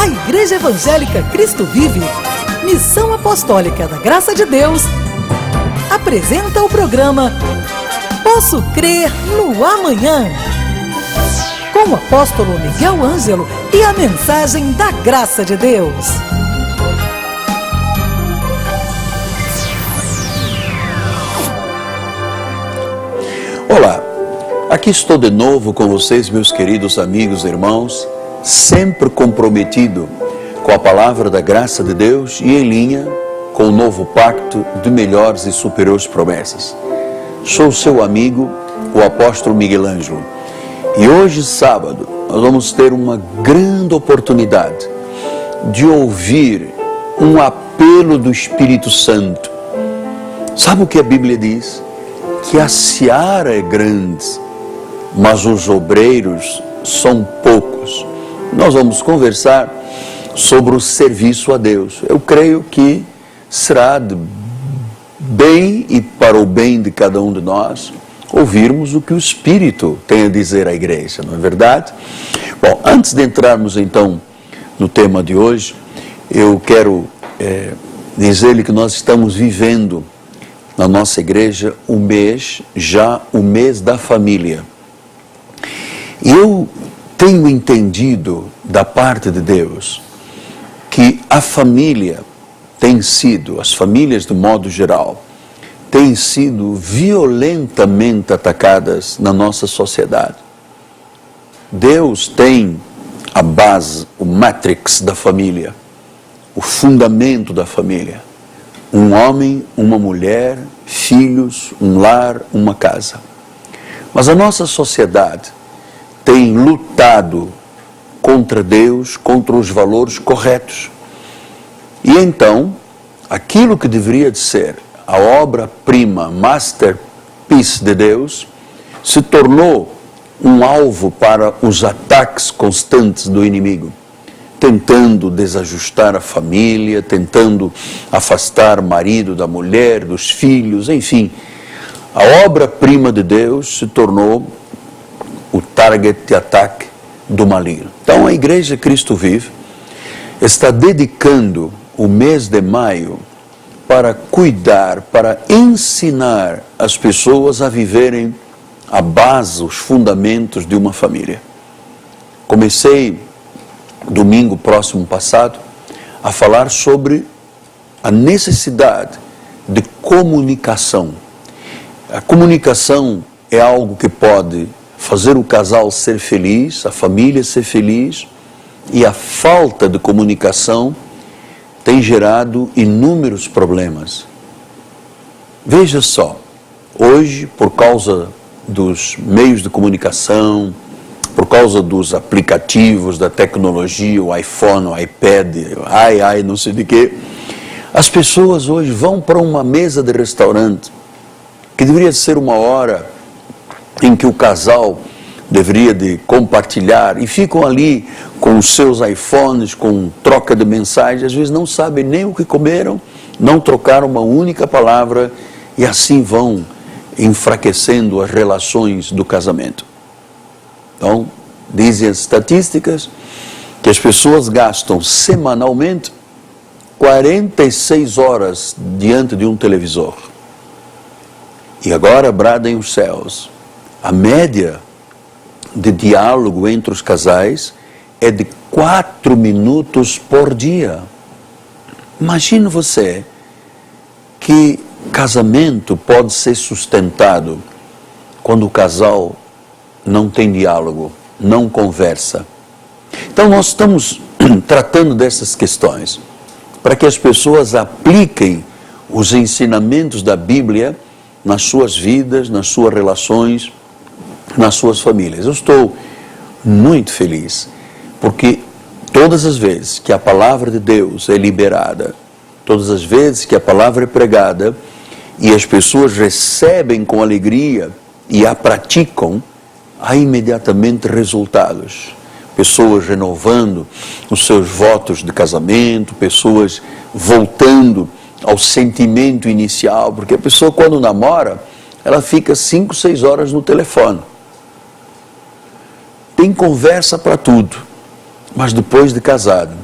A Igreja Evangélica Cristo Vive, Missão Apostólica da Graça de Deus, apresenta o programa Posso Crer no Amanhã, com o apóstolo Miguel Ângelo e a mensagem da Graça de Deus. Olá, aqui estou de novo com vocês, meus queridos amigos e irmãos, sempre comprometido com a palavra da graça de Deus e em linha com o novo pacto de melhores e superiores promessas. Sou seu amigo, o apóstolo Miguel Ângelo, e hoje, sábado, nós vamos ter uma grande oportunidade de ouvir um apelo do Espírito Santo. Sabe o que a Bíblia diz? Que a seara é grande, mas os obreiros são poucos. Nós vamos conversar sobre o serviço a Deus. Eu creio que será de bem e para o bem de cada um de nós ouvirmos o que o Espírito tem a dizer à igreja, não é verdade? Bom, antes de entrarmos então no tema de hoje, eu quero dizer-lhe que nós estamos vivendo na nossa igreja o mês da família. E eu tenho entendido da parte de Deus que a família tem sido, as famílias de modo geral, têm sido violentamente atacadas na nossa sociedade. Deus tem a base, o matrix da família, o fundamento da família. Um homem, uma mulher, filhos, um lar, uma casa. Mas a nossa sociedade tem lutado contra Deus, contra os valores corretos. E então, aquilo que deveria de ser a obra-prima, masterpiece de Deus, se tornou um alvo para os ataques constantes do inimigo, tentando desajustar a família, tentando afastar o marido da mulher, dos filhos, enfim. A obra-prima de Deus se tornou o target de ataque do maligno. Então a Igreja Cristo Vive está dedicando o mês de maio para cuidar, para ensinar as pessoas a viverem a base, os fundamentos de uma família. Comecei domingo próximo passado a falar sobre a necessidade de comunicação. A comunicação é algo que pode fazer o casal ser feliz, a família ser feliz, e a falta de comunicação tem gerado inúmeros problemas. Veja só, hoje, por causa dos meios de comunicação, por causa dos aplicativos, da tecnologia, o iPhone, o iPad, não sei de quê, as pessoas hoje vão para uma mesa de restaurante, que deveria ser uma hora em que o casal deveria de compartilhar, e ficam ali com os seus iPhones, com troca de mensagens, às vezes não sabem nem o que comeram, não trocaram uma única palavra, e assim vão enfraquecendo as relações do casamento. Então, dizem as estatísticas que as pessoas gastam semanalmente 46 horas diante de um televisor. E agora bradem os céus. A média de diálogo entre os casais é de 4 minutos por dia. Imagine você que casamento pode ser sustentado quando o casal não tem diálogo, não conversa. Então nós estamos tratando dessas questões para que as pessoas apliquem os ensinamentos da Bíblia nas suas vidas, nas suas relações, nas suas famílias. Eu estou muito feliz, porque todas as vezes que a palavra de Deus é liberada, todas as vezes que a palavra é pregada e as pessoas recebem com alegria e a praticam, há imediatamente resultados. Pessoas renovando os seus votos de casamento, pessoas voltando ao sentimento inicial, porque a pessoa quando namora, ela fica 5, 6 horas no telefone. Tem conversa para tudo, mas depois de casado,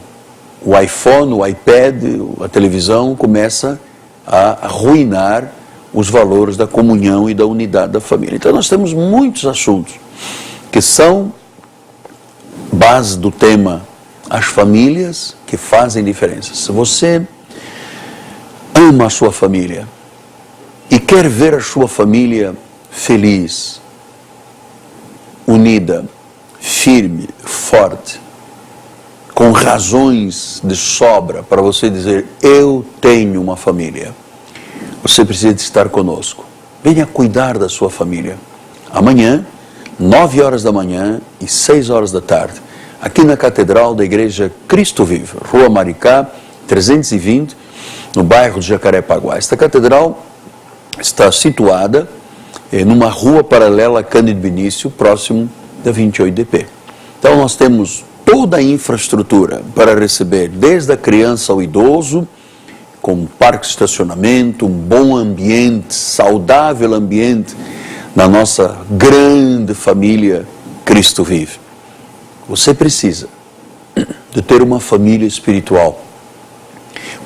o iPhone, o iPad, a televisão começa a arruinar os valores da comunhão e da unidade da família. Então nós temos muitos assuntos que são base do tema as famílias que fazem diferença. Se você ama a sua família e quer ver a sua família feliz, unida, firme, forte, com razões de sobra para você dizer, eu tenho uma família, você precisa de estar conosco. Venha cuidar da sua família. Amanhã, 9 horas da manhã e 6 horas da tarde, aqui na Catedral da Igreja Cristo Vive, Rua Maricá, 320, no bairro de Jacarepaguá. Esta catedral está situada numa rua paralela a Cândido Benício, próximo da 28DP. Então nós temos toda a infraestrutura para receber, desde a criança ao idoso, com parque de estacionamento, um bom ambiente, saudável ambiente, na nossa grande família Cristo Vive. Você precisa de ter uma família espiritual.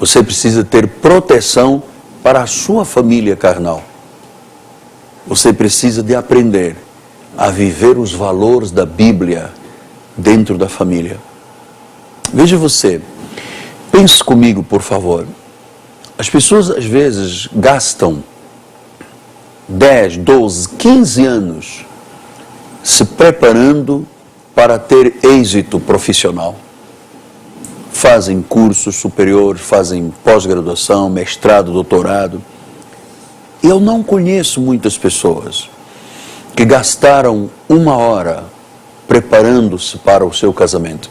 Você precisa ter proteção para a sua família carnal. Você precisa de aprender a viver os valores da Bíblia dentro da família. Veja você, pense comigo, por favor. As pessoas às vezes gastam 10, 12, 15 anos se preparando para ter êxito profissional. Fazem cursos superiores, fazem pós-graduação, mestrado, doutorado. Eu não conheço muitas pessoas que gastaram 1 hora preparando-se para o seu casamento.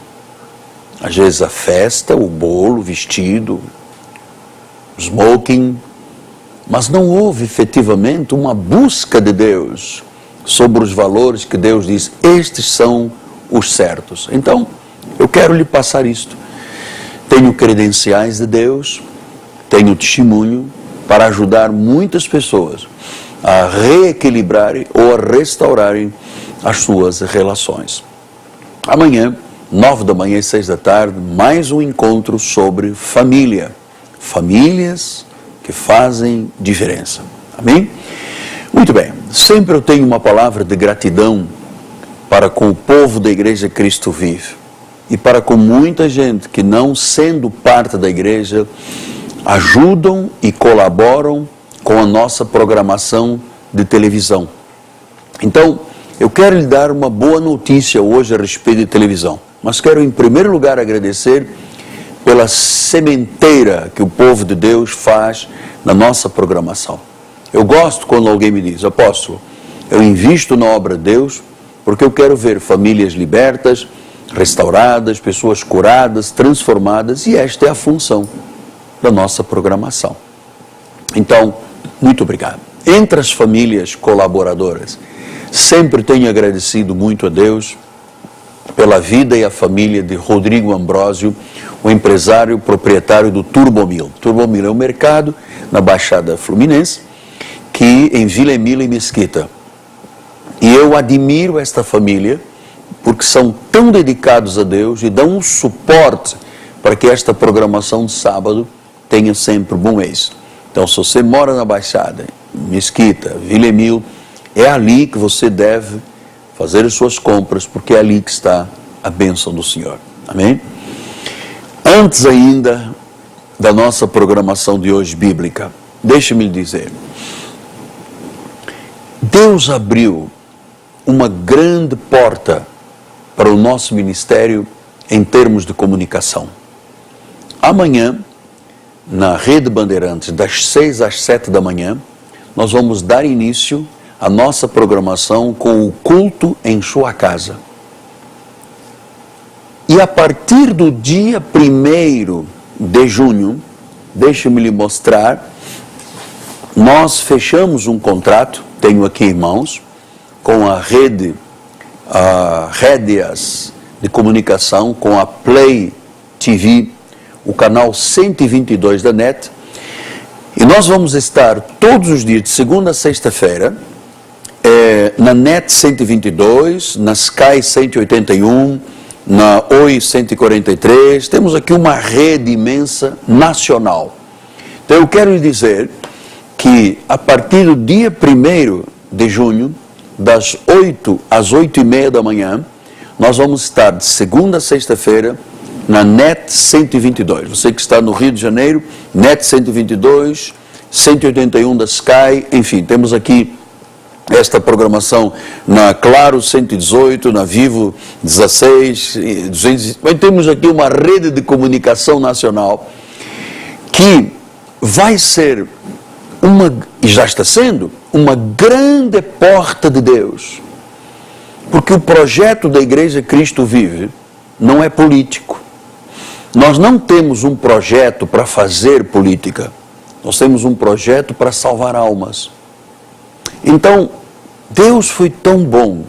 Às vezes a festa, o bolo, o vestido, o smoking, mas não houve efetivamente uma busca de Deus sobre os valores que Deus diz, estes são os certos. Então, eu quero lhe passar isto. Tenho credenciais de Deus, tenho testemunho para ajudar muitas pessoas a reequilibrarem ou a restaurarem as suas relações. Amanhã, 9 da manhã e 6 da tarde, mais um encontro sobre família. Famílias que fazem diferença. Amém? Muito bem. Sempre eu tenho uma palavra de gratidão para com o povo da Igreja Cristo Vive. E para com muita gente que, não sendo parte da igreja, ajudam e colaboram com a nossa programação de televisão. Então, eu quero lhe dar uma boa notícia hoje a respeito de televisão. Mas quero, em primeiro lugar, agradecer pela sementeira que o povo de Deus faz na nossa programação. Eu gosto quando alguém me diz, apóstolo, eu invisto na obra de Deus porque eu quero ver famílias libertas, restauradas, pessoas curadas, transformadas, e esta é a função da nossa programação. Então, muito obrigado. Entre as famílias colaboradoras, sempre tenho agradecido muito a Deus pela vida e a família de Rodrigo Ambrósio, o empresário proprietário do Turbomil. Turbomil é um mercado na Baixada Fluminense, que em Vila Emília e Mesquita. E eu admiro esta família, porque são tão dedicados a Deus e dão um suporte para que esta programação de sábado tenha sempre bom êxito. Então, se você mora na Baixada, Mesquita, Vila Emília, é ali que você deve fazer as suas compras, porque é ali que está a bênção do Senhor. Amém? Antes ainda da nossa programação de hoje bíblica, deixe-me dizer, Deus abriu uma grande porta para o nosso ministério em termos de comunicação. Amanhã, na Rede Bandeirantes, das 6 às 7 da manhã, nós vamos dar início à nossa programação com o culto em sua casa. E a partir do dia 1º de junho, deixe-me lhe mostrar, nós fechamos um contrato, tenho aqui em mãos, com a rede rédeas de comunicação, com a Play TV, o canal 122 da NET, e nós vamos estar todos os dias, de segunda a sexta-feira, na NET 122, na Sky 181, na Oi 143, temos aqui uma rede imensa nacional. Então eu quero lhe dizer que a partir do dia 1º de junho, das 8 às 8h30 da manhã, nós vamos estar de segunda a sexta-feira na NET 122. Você que está no Rio de Janeiro, NET 122, 181 da Sky, enfim, temos aqui esta programação na Claro 118, na Vivo 16, 200, mas temos aqui uma rede de comunicação nacional que vai ser e já está sendo, uma grande porta de Deus. Porque o projeto da Igreja Cristo Vive não é político. Nós não temos um projeto para fazer política. Nós temos um projeto para salvar almas. Então, Deus foi tão bom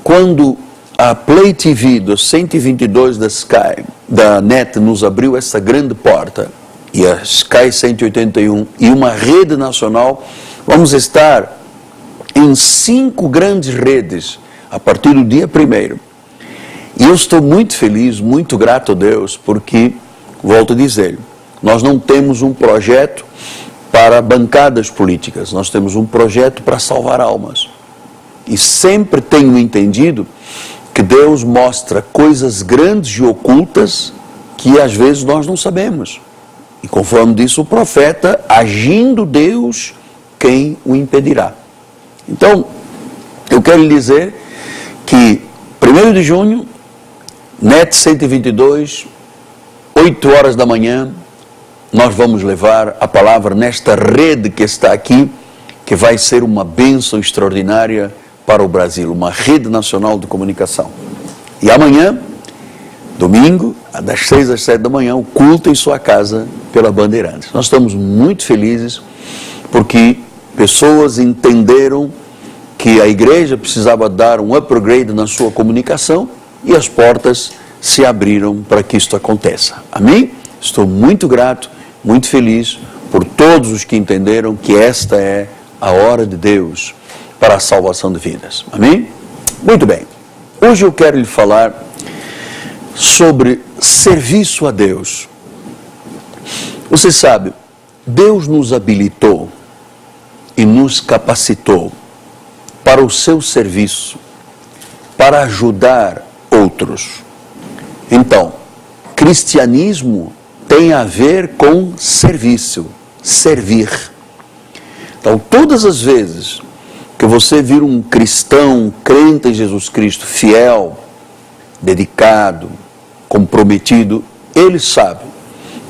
quando a Play TV dos 122 da Sky, da NET, nos abriu essa grande porta, e a Sky 181 e uma rede nacional. Vamos estar em 5 grandes redes a partir do dia 1º. E eu estou muito feliz, muito grato a Deus, porque, volto a dizer, nós não temos um projeto para bancadas políticas, nós temos um projeto para salvar almas. E sempre tenho entendido que Deus mostra coisas grandes e ocultas que às vezes nós não sabemos. E conforme disse o profeta, agindo Deus, quem o impedirá? Então, eu quero lhe dizer que 1º de junho, NET 122, 8 horas da manhã, nós vamos levar a palavra nesta rede que está aqui, que vai ser uma bênção extraordinária para o Brasil, uma rede nacional de comunicação. E amanhã, domingo, das 6 às 7 da manhã, o culto em sua casa pela Bandeirantes. Nós estamos muito felizes porque pessoas entenderam que a igreja precisava dar um upgrade na sua comunicação e as portas se abriram para que isto aconteça. Amém? Estou muito grato, muito feliz por todos os que entenderam que esta é a hora de Deus para a salvação de vidas. Amém? Muito bem. Hoje eu quero lhe falar sobre serviço a Deus. Você sabe, Deus nos habilitou e nos capacitou para o seu serviço, para ajudar outros. Então, cristianismo tem a ver com serviço, servir. Então, todas as vezes que você vir um cristão, crente em Jesus Cristo, fiel, dedicado, comprometido, ele sabe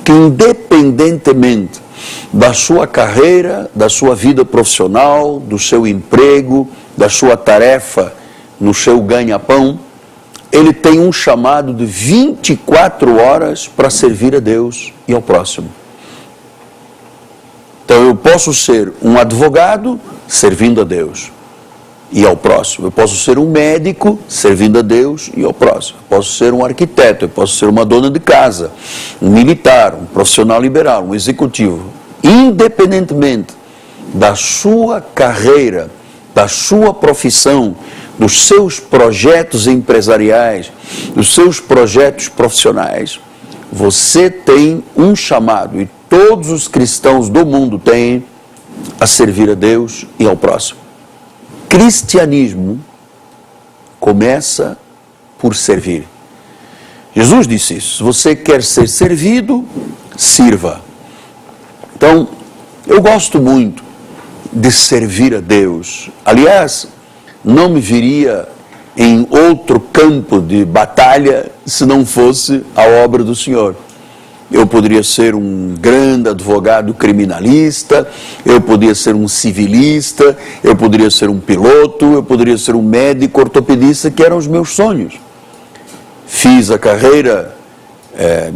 que independentemente da sua carreira, da sua vida profissional, do seu emprego, da sua tarefa no seu ganha-pão, ele tem um chamado de 24 horas para servir a Deus e ao próximo. Então eu posso ser um advogado servindo a Deus e ao próximo. Eu posso ser um médico servindo a Deus e ao próximo. Eu posso ser um arquiteto, eu posso ser uma dona de casa, um militar, um profissional liberal, um executivo. Independentemente da sua carreira, da sua profissão, dos seus projetos empresariais, dos seus projetos profissionais, você tem um chamado, e todos os cristãos do mundo têm, a servir a Deus e ao próximo. Cristianismo começa por servir. Jesus disse isso: se você quer ser servido, sirva. Então, eu gosto muito de servir a Deus. Aliás, não me viria em outro campo de batalha se não fosse a obra do Senhor. Eu poderia ser um grande advogado criminalista, eu poderia ser um civilista, eu poderia ser um piloto, eu poderia ser um médico ortopedista, que eram os meus sonhos. Fiz a carreira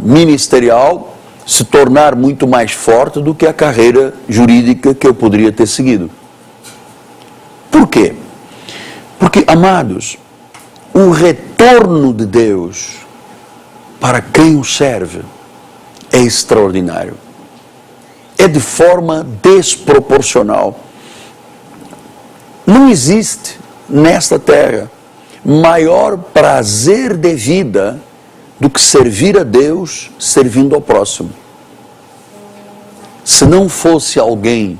ministerial se tornar muito mais forte do que a carreira jurídica que eu poderia ter seguido. Por quê? Porque, amados, o retorno de Deus para quem o serve é extraordinário. É de forma desproporcional. Não existe nesta terra maior prazer de vida do que servir a Deus servindo ao próximo. Se não fosse alguém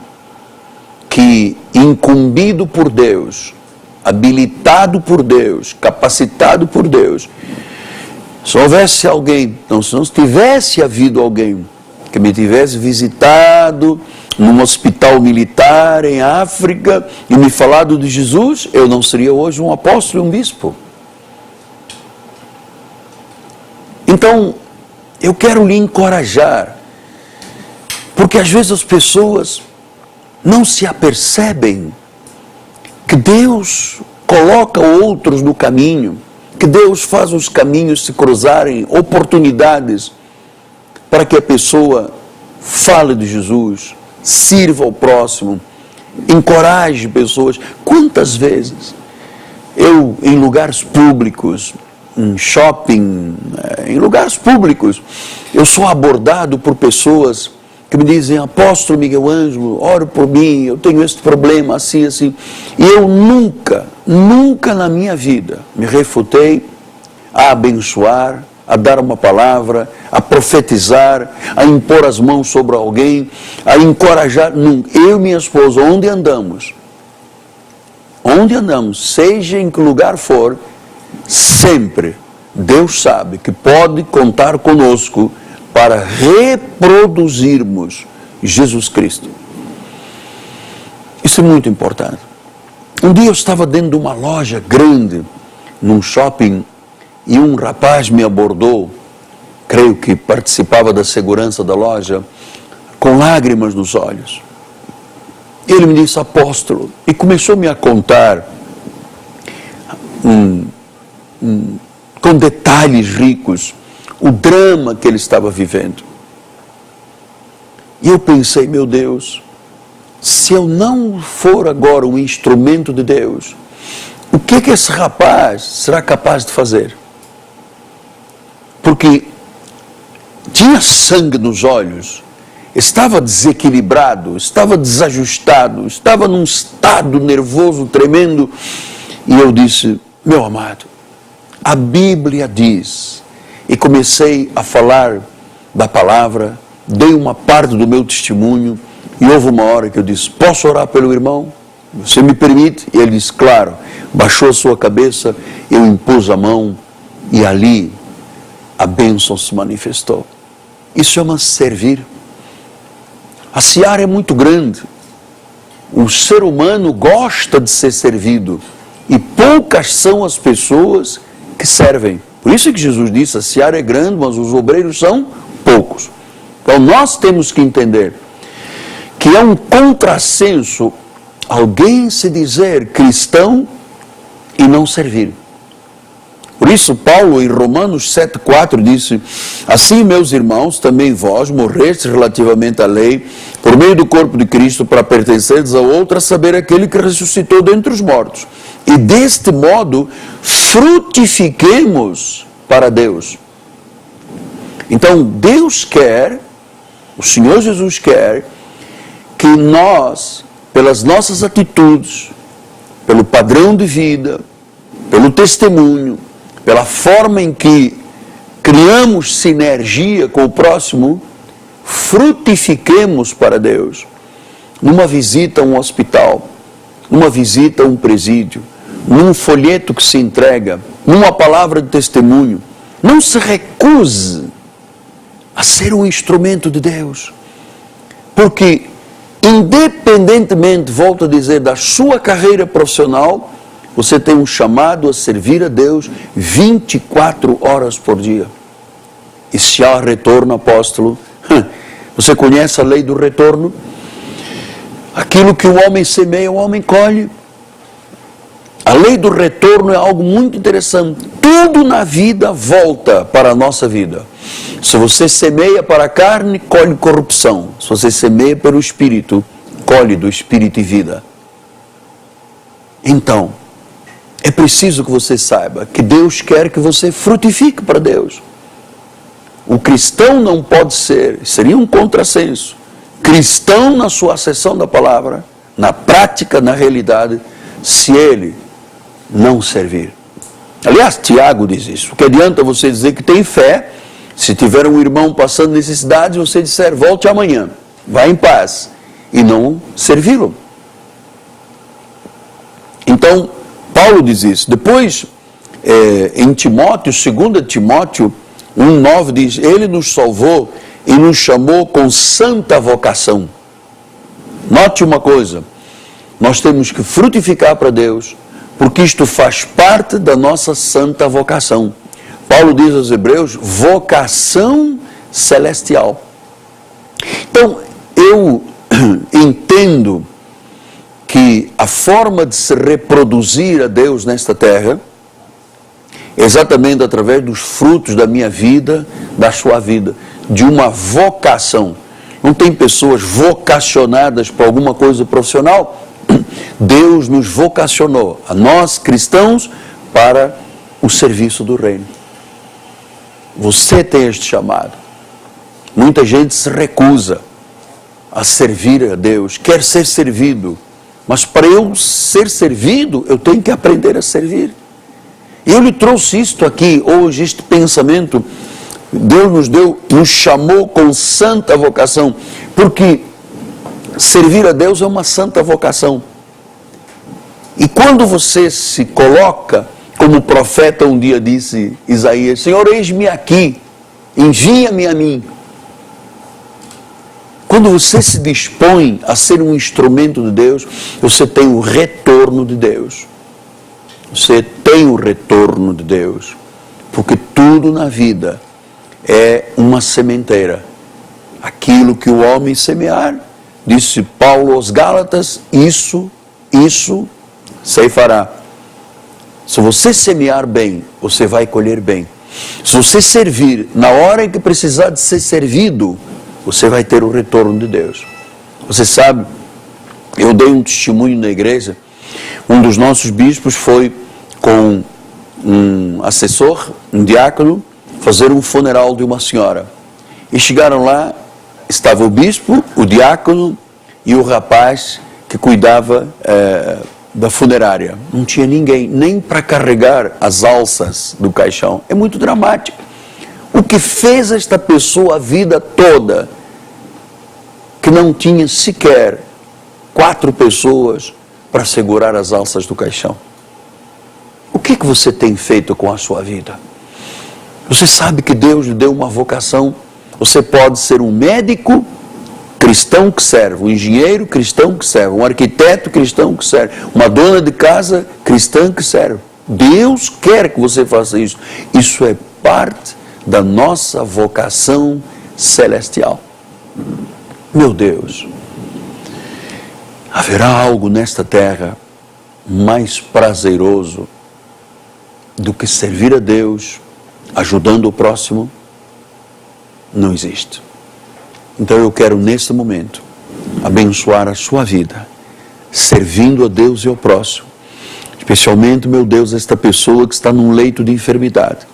que, incumbido por Deus, habilitado por Deus, capacitado por Deus, se houvesse alguém, se não tivesse havido alguém que me tivesse visitado num hospital militar em África e me falado de Jesus, eu não seria hoje um apóstolo e um bispo. Então, eu quero lhe encorajar, porque às vezes as pessoas não se apercebem que Deus coloca outros no caminho, que Deus faz os caminhos se cruzarem, oportunidades para que a pessoa fale de Jesus, sirva ao próximo, encoraje pessoas. Quantas vezes eu, em lugares públicos, em shopping, em lugares públicos, eu sou abordado por pessoas que me dizem: apóstolo Miguel Ângelo, ore por mim, eu tenho este problema, assim, assim. E eu nunca na minha vida me refutei a abençoar, a dar uma palavra, a profetizar, a impor as mãos sobre alguém, a encorajar. Eu e minha esposa, onde andamos, seja em que lugar for, sempre Deus sabe que pode contar conosco para reproduzirmos Jesus Cristo. Isso é muito importante. Um dia eu estava dentro de uma loja grande, num shopping, e um rapaz me abordou, creio que participava da segurança da loja, com lágrimas nos olhos. Ele me disse: apóstolo, e começou-me a contar com detalhes ricos o drama que ele estava vivendo. E eu pensei: meu Deus, se eu não for agora um instrumento de Deus, o que esse rapaz será capaz de fazer? Porque tinha sangue nos olhos, estava desequilibrado, estava desajustado, estava num estado nervoso tremendo. E eu disse: meu amado, a Bíblia diz. E comecei a falar da palavra, dei uma parte do meu testemunho, e houve uma hora que eu disse: posso orar pelo irmão? Você me permite? E ele disse: claro. Baixou a sua cabeça, eu impus a mão, e ali a bênção se manifestou. Isso chama-se servir. A seara é muito grande. O ser humano gosta de ser servido, e poucas são as pessoas que servem. Por isso é que Jesus disse: a seara é grande, mas os obreiros são poucos. Então nós temos que entender que é um contrassenso alguém se dizer cristão e não servir. Por isso Paulo, em Romanos 7,4 disse: assim, meus irmãos, também vós morrestes relativamente à lei, por meio do corpo de Cristo, para pertenceres a outro, a saber, aquele que ressuscitou dentre os mortos. E deste modo frutifiquemos para Deus. Então Deus quer, o Senhor Jesus quer, que nós, pelas nossas atitudes, pelo padrão de vida, pelo testemunho, pela forma em que criamos sinergia com o próximo, frutifiquemos para Deus. Numa visita a um hospital, numa visita a um presídio, num folheto que se entrega, numa palavra de testemunho, não se recuse a ser um instrumento de Deus. Porque, independentemente, volto a dizer, da sua carreira profissional, você tem um chamado a servir a Deus 24 horas por dia. E se há retorno, apóstolo, você conhece a lei do retorno? Aquilo que o homem semeia, o homem colhe. A lei do retorno é algo muito interessante. Tudo na vida volta para a nossa vida. Se você semeia para a carne, colhe corrupção. Se você semeia pelo Espírito, colhe do Espírito e vida. Então, é preciso que você saiba que Deus quer que você frutifique para Deus. O cristão não pode ser, seria um contrassenso, cristão na sua acessão da palavra, na prática, na realidade, se ele não servir. Aliás, Tiago diz isso. O que adianta você dizer que tem fé, se tiver um irmão passando necessidade, você disser, volte amanhã, vá em paz, e não servi-lo. Então, Paulo diz isso. Depois, em Timóteo, 2 Timóteo 1,9 diz, ele nos salvou e nos chamou com santa vocação. Note uma coisa, nós temos que frutificar para Deus, porque isto faz parte da nossa santa vocação. Paulo diz aos Hebreus, vocação celestial. Então, eu entendo que a forma de se reproduzir a Deus nesta terra, exatamente através dos frutos da minha vida, da sua vida, de uma vocação. Não tem pessoas vocacionadas para alguma coisa profissional? Deus nos vocacionou, a nós cristãos, para o serviço do reino. Você tem este chamado. Muita gente se recusa a servir a Deus, quer ser servido, mas para eu ser servido, eu tenho que aprender a servir. E eu lhe trouxe isto aqui, hoje, este pensamento. Deus nos chamou com santa vocação, porque servir a Deus é uma santa vocação. E quando você se coloca, como o profeta um dia disse, Isaías, Senhor, eis-me aqui, envia-me a mim. Quando você se dispõe a ser um instrumento de Deus, você tem o retorno de Deus. Você tem o retorno de Deus, porque tudo na vida é uma sementeira. Aquilo que o homem semear, disse Paulo aos Gálatas, isso ceifará. Se você semear bem, você vai colher bem. Se você servir na hora em que precisar de ser servido, você vai ter o retorno de Deus. Você sabe, eu dei um testemunho na igreja, um dos nossos bispos foi com um assessor, um diácono, fazer um funeral de uma senhora. E chegaram lá, estava o bispo, o diácono e o rapaz que cuidava da funerária. Não tinha ninguém, nem para carregar as alças do caixão. É muito dramático. O que fez esta pessoa a vida toda, que não tinha sequer 4 pessoas para segurar as alças do caixão. O que você tem feito com a sua vida? Você sabe que Deus lhe deu uma vocação. Você pode ser um médico cristão que serve, um engenheiro cristão que serve, um arquiteto cristão que serve, uma dona de casa cristã que serve. Deus quer que você faça isso. Isso é parte da nossa vocação celestial. Meu Deus, haverá algo nesta terra mais prazeroso do que servir a Deus, ajudando o próximo? Não existe. Então eu quero neste momento abençoar a sua vida, servindo a Deus e ao próximo, especialmente, meu Deus, esta pessoa que está num leito de enfermidade.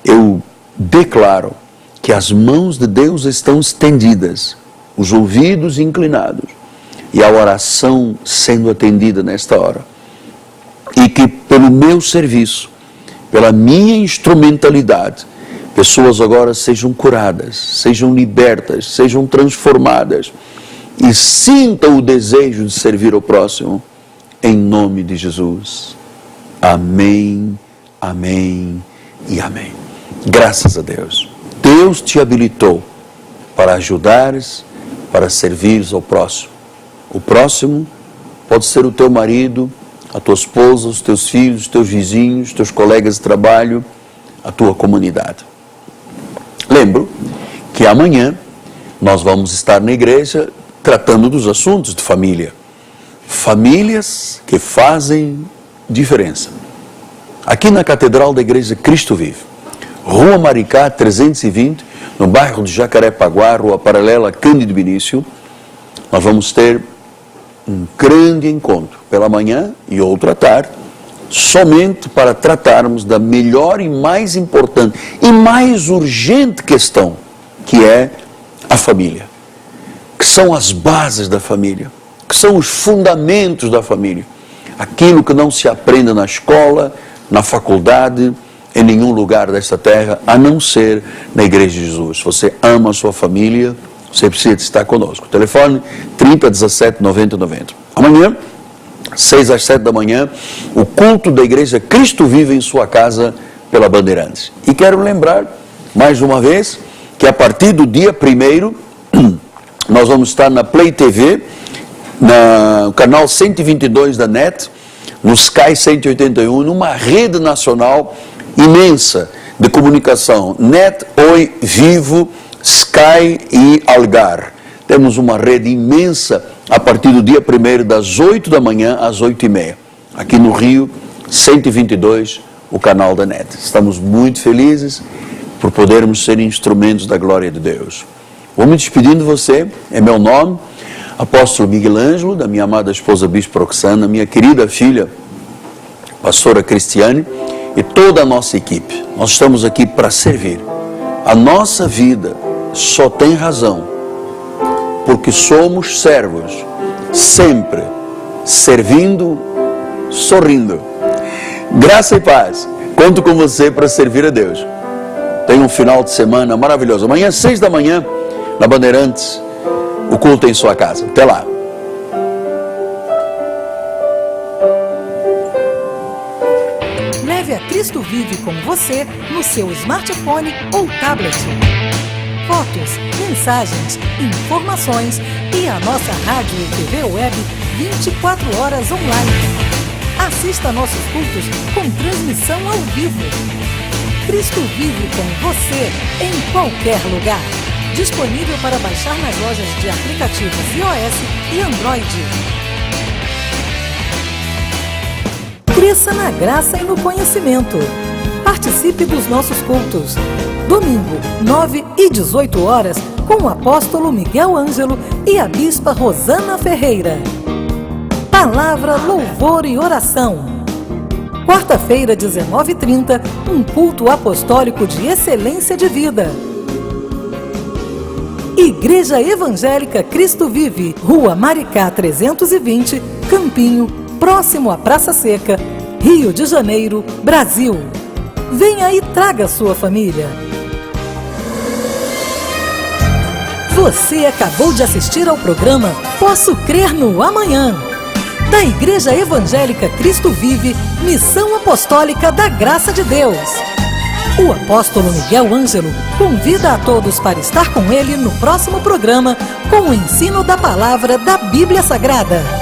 Eu declaro que as mãos de Deus estão estendidas, os ouvidos inclinados e a oração sendo atendida nesta hora. E que pelo meu serviço, pela minha instrumentalidade, pessoas agora sejam curadas, sejam libertas, sejam transformadas e sintam o desejo de servir ao próximo, em nome de Jesus. Amém, amém e amém. Graças a Deus. Deus te habilitou para ajudares, para servires ao próximo. O próximo pode ser o teu marido, a tua esposa, os teus filhos, os teus vizinhos, os teus colegas de trabalho, a tua comunidade. Lembro que amanhã nós vamos estar na igreja tratando dos assuntos de família. Famílias que fazem diferença. Aqui na Catedral da Igreja Cristo Vive, Rua Maricá 320, no bairro de Jacarepaguá, rua paralela a Cândido Benício, nós vamos ter um grande encontro pela manhã e outro à tarde, somente para tratarmos da melhor e mais importante e mais urgente questão, que é a família, que são as bases da família, que são os fundamentos da família, aquilo que não se aprende na escola, na faculdade, em nenhum lugar desta terra, a não ser na Igreja de Jesus. Se você ama a sua família, você precisa estar conosco. Telefone 30 17 90 90. Amanhã, 6 às 7 da manhã, o culto da Igreja Cristo Vive em sua casa pela Bandeirantes. E quero lembrar, mais uma vez, que a partir do dia 1º, nós vamos estar na Play TV, no canal 122 da NET, no Sky 181, numa rede nacional imensa de comunicação, NET, Oi, Vivo, Sky e Algar. Temos uma rede imensa a partir do dia 1º, das 8 da manhã às 8h30. Aqui no Rio, 122, o canal da NET. Estamos muito felizes por podermos ser instrumentos da glória de Deus. Vou me despedindo de você, em meu nome, apóstolo Miguel Ângelo, da minha amada esposa Bispo Roxana, minha querida filha, pastora Cristiane, e toda a nossa equipe. Nós estamos aqui para servir. A nossa vida só tem razão porque somos servos, sempre servindo, sorrindo. Graça e paz. Conto com você para servir a Deus. Tenha um final de semana maravilhoso. Amanhã, 6 da manhã, na Bandeirantes, o culto em sua casa. Até lá. Leve a Cristo Vive com você no seu smartphone ou tablet. Fotos, mensagens, informações e a nossa rádio e TV web 24 horas online. Assista nossos cultos com transmissão ao vivo. Cristo Vive com você em qualquer lugar. Disponível para baixar nas lojas de aplicativos iOS e Android. Cresça na graça e no conhecimento. Participe dos nossos cultos. Domingo, 9 e 18 horas, com o apóstolo Miguel Ângelo e a bispa Rosana Ferreira. Palavra, louvor e oração. Quarta-feira, 19h30, um culto apostólico de excelência de vida. Igreja Evangélica Cristo Vive, Rua Maricá 320, Campinho, próximo à Praça Seca, Rio de Janeiro, Brasil. Venha e traga sua família. Você acabou de assistir ao programa Posso Crer no Amanhã, da Igreja Evangélica Cristo Vive, Missão Apostólica da Graça de Deus. O apóstolo Miguel Ângelo convida a todos para estar com ele no próximo programa com o ensino da palavra da Bíblia Sagrada.